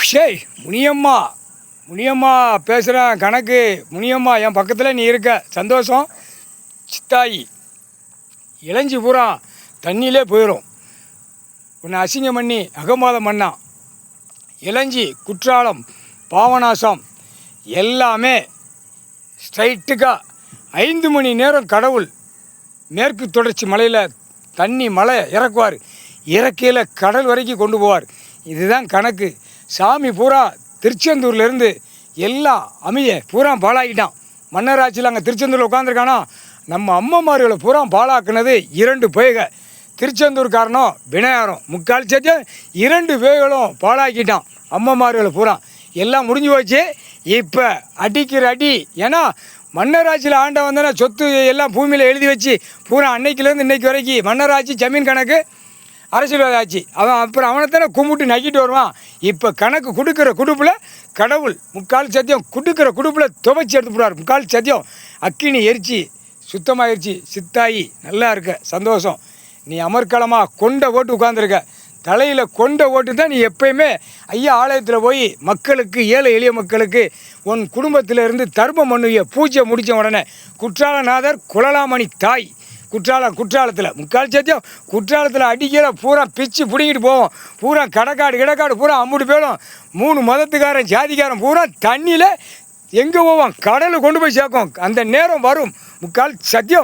ஷேய் முனியம்மா முனியம்மா பேசுகிறேன். கணக்கு முனியம்மா என் பக்கத்தில் நீ இருக்க, சந்தோஷம். சித்தாயி இளஞ்சி பூரா தண்ணியிலே போயிடும். உன்னை அசிங்கம் பண்ணி அகம்பாதம் பண்ணான். இளஞ்சி குற்றாலம் பாவநாசம் எல்லாமே ஸ்ட்ரைட்டுக்காக 5 மணி நேரம் கடவுள் மேற்கு தொடர்ச்சி மலையில் தண்ணி மலை இறக்குவார். இறக்கையில் கடல் வரைக்கும் கொண்டு போவார். இதுதான் கணக்கு. சாமி பூரா திருச்செந்தூர்லேருந்து எல்லாம் அமைய பூரா பாழாக்கிட்டான். மன்னராட்சியில் அங்கே திருச்செந்தூரில் உட்காந்துருக்கானா. நம்ம அம்மம்மார்களை பூரா பாழாக்குனது 2 பேய்க. திருச்செந்தூர் காரணம் விநாயகரம் 3/4 சத்தியம் 2 பேய்களும் பாழாக்கிட்டான். அம்மம்மார்களை பூரா எல்லாம் முடிஞ்சு போச்சு. இப்போ அடிக்கிற அடி. ஏன்னா மன்னராட்சியில் ஆண்ட வந்தோன்னா சொத்து எல்லாம் பூமியில் எழுதி வச்சு பூரா அன்னைக்குலேருந்து இன்னைக்கு வரைக்கும் மன்னராட்சி ஜமீன் கணக்கு அரசியல்வாதி ஆச்சு. அவன் அப்புறம் அவனைத்தானே கும்பிட்டு நக்கிட்டு வருவான். இப்போ கணக்கு கொடுக்குற குடுப்பில் கடவுள் 3/4 சத்தியம் கொடுக்குற குடுப்பில் துவைச்சி எடுத்து போடுவார். 3/4 சத்தியம் அக்கினி எரிச்சி சுத்தமாகிடுச்சு. சித்தாயி நல்லா இருக்க, சந்தோஷம். நீ அமர்க்களமாக கொண்டை ஓட்டு உட்காந்துருக்க. தலையில் கொண்டை ஓட்டு தான் நீ எப்பயுமே ஐயா ஆலயத்தில் போய் மக்களுக்கு, ஏழை எளிய மக்களுக்கு உன் குடும்பத்தில் இருந்து தர்மம் பண்ணுவிய. பூஜை முடித்த உடனே குற்றாலநாதர் குலலாமணி தாய் குற்றாலத்தில் 3/4 சத்தியம் குற்றாலத்தில் அடிக்கிற பூரா பிச்சு பிடிங்கிட்டு போவோம். பூரா கடக்காடு பூரா அம்முட்டு போயிடும். 3 மதத்துக்காரன் ஜாதிக்காரன் பூரா தண்ணியில் எங்கே போவோம், கடலை கொண்டு போய் சேர்க்கும். அந்த நேரம் வரும். 3/4 சத்தியம்.